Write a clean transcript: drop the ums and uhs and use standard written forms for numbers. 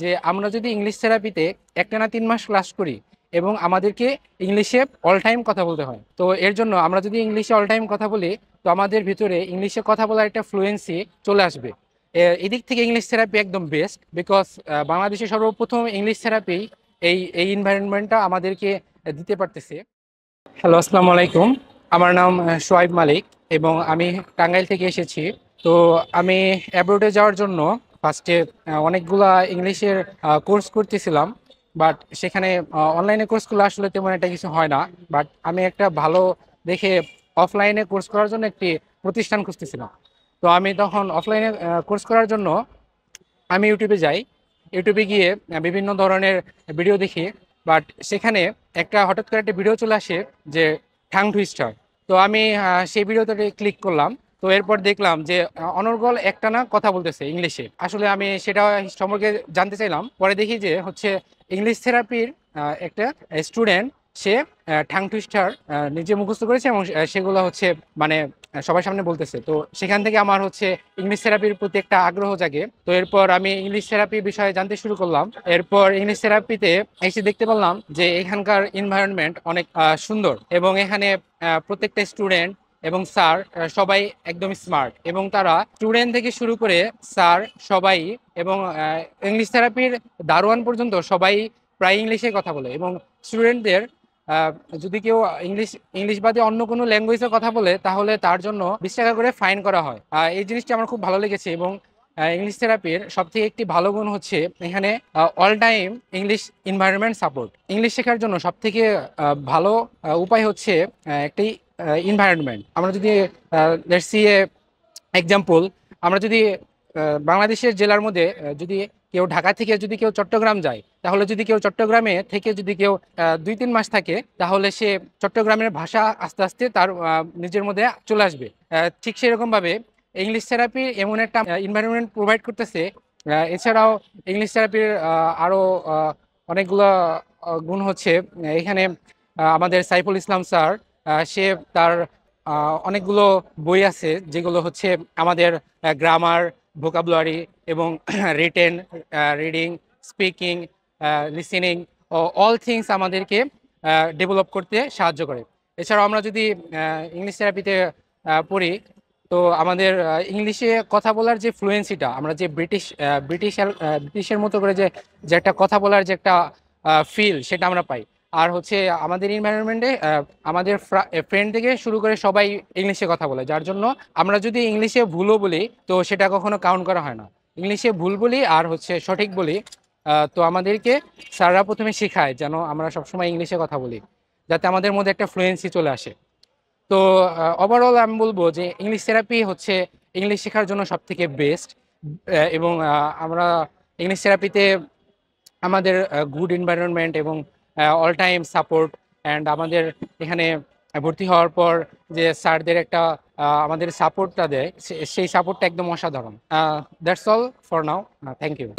যে আমরা যদি ইংলিশ থেরাপিতে একটানা 3 মাস ক্লাস করি এবং আমাদেরকে ইংলিশে অল টাইম কথা বলতে হয়। তো এর জন্য আমরা যদি ইংলিশে অল টাইম কথা বলি, তো আমাদের ভিতরে ইংলিশে কথা বলার একটা ফ্লুয়েন্সি চলে আসবে। এদিক থেকে ইংলিশ থেরাপি একদম বেস্ট, বিকজ বাংলাদেশে সর্বপ্রথম ইংলিশ থেরাপি এই এই এনভায়রনমেন্টটা আমাদেরকে দিতে পারতেছে। হ্যালো, আসসালামু আলাইকুম। আমার নাম শোয়েব মালিক এবং আমি টাঙ্গাইল থেকে এসেছি। তো আমি অ্যাব্রোডে যাওয়ার জন্য ফার্স্টে অনেকগুলা ইংলিশের কোর্স করতেছিলাম, বাট সেখানে অনলাইনে কোর্সগুলো আসলে তেমন একটা কিছু হয় না। বাট আমি একটা ভালো দেখে অফলাইনে কোর্স করার জন্য একটি প্রতিষ্ঠান খুঁজতেছিলাম। তো আমি তখন অফলাইনে কোর্স করার জন্য আমি ইউটিউবে যাই। ইউটিউবে গিয়ে বিভিন্ন ধরনের ভিডিও দেখি, বাট সেখানে হঠাৎ করে একটা ভিডিও চলে আসে যে ঠাং টুইস্টার। তো আমি সেই ভিডিওতে ক্লিক করলাম। তো এরপর দেখলাম যে অনর্গল একটানা কথা বলতেছে ইংলিশে। আসলে আমি সেটা সম্পর্কে জানতে চাইলাম। পরে দেখি যে হচ্ছে ইংলিশ থেরাপির একটা স্টুডেন্ট, সে ঠাং টুইস্টার নিজে মুখস্থ করেছে এবং সেগুলো হচ্ছে মানে সবার সামনে বলতেছে। তো সেখান থেকে আমার হচ্ছে ইংলিশ থেরাপির প্রতি একটা আগ্রহ জাগে। তো এরপর আমি ইংলিশ থেরাপি বিষয়ে জানতে শুরু করলাম। এরপর ইংলিশ থেরাপিতে এসে দেখতে পারলাম যে এখানকার এনভায়রনমেন্ট অনেক সুন্দর এবং এখানে প্রত্যেকটা স্টুডেন্ট এবং স্যার সবাই একদম স্মার্ট, এবং তারা স্টুডেন্ট থেকে শুরু করে স্যার সবাই এবং ইংলিশ থেরাপির দারোয়ান পর্যন্ত সবাই প্রায় ইংলিশে কথা বলে। এবং স্টুডেন্টদের আহ, যদি কেউ ইংলিশ ইংলিশ বাদে অন্য কোনো ল্যাঙ্গুয়েজে কথা বলে তাহলে তার জন্য 20 টাকা করে ফাইন করা হয়। এই জিনিসটা আমার খুব ভালো লেগেছে। এবং ইংলিশ থেরাপির সবথেকে একটি ভালো গুণ হচ্ছে এখানে all time English environment support. English শেখার জন্য সবথেকে ভালো উপায় হচ্ছে একটি এনভায়রনমেন্ট। আমরা যদি লেটস সি এ এক্সাম্পল, আমরা যদি বাংলাদেশের জেলার মধ্যে যদি কেউ ঢাকা থেকে যদি কেউ চট্টগ্রাম যায়, তাহলে যদি কেউ চট্টগ্রামে থেকে যদি কেউ 2-3 মাস থাকে, তাহলে সে চট্টগ্রামের ভাষা আস্তে আস্তে তার নিজের মধ্যে চলে আসবে। ঠিক সেরকম ভাবে ইংলিশ থেরাপি এমন একটা এনভায়রনমেন্ট প্রোভাইড করতেছে। এছাড়াও ইংলিশ থেরাপির আরো অনেকগুলো গুণ হচ্ছে এখানে আমাদের সাইফুল ইসলাম স্যার, সে তার অনেকগুলো বই আছে যেগুলো হচ্ছে আমাদের গ্রামার, ভোকাবুলারি এবং written, reading, speaking, listening, all things আমাদেরকে ডেভেলপ করতে সাহায্য করে। এছাড়াও আমরা যদি ইংলিশ থেরাপিতে পড়ি, তো আমাদের ইংলিশে কথা বলার যে ফ্লুয়েন্সিটা, আমরা যে ব্রিটিশের মতো করে যে যে একটা কথা বলার যে একটা ফিল, সেটা আমরা পাই। আর হচ্ছে আমাদের এনভায়রনমেন্টে আমাদের ফ্রেন্ড থেকে শুরু করে সবাই ইংলিশে কথা বলে, যার জন্য আমরা যদি ইংলিশে ভুলও বলি তো সেটা কখনো কাউন্ট করা হয় না। ইংলিশে ভুল বলি আর হচ্ছে সঠিক বলি, তো আমাদেরকে স্যাররা প্রথমে শেখায় যেন আমরা সবসময় ইংলিশে কথা বলি, যাতে আমাদের মধ্যে একটা ফ্লুয়েন্সি চলে আসে। তো ওভারঅল আমি বলবো যে ইংলিশ থেরাপি হচ্ছে ইংলিশ শেখার জন্য সব থেকে বেস্ট। এবং আমরা ইংলিশ থেরাপিতে আমাদের গুড এনভায়রনমেন্ট এবং অল টাইম সাপোর্ট, অ্যান্ড আমাদের এখানে ভর্তি হওয়ার পর যে স্যারদের একটা আমাদের সাপোর্টটা দেয়, সেই সাপোর্টটা একদম অসাধারণ। That's all for now. Thank you.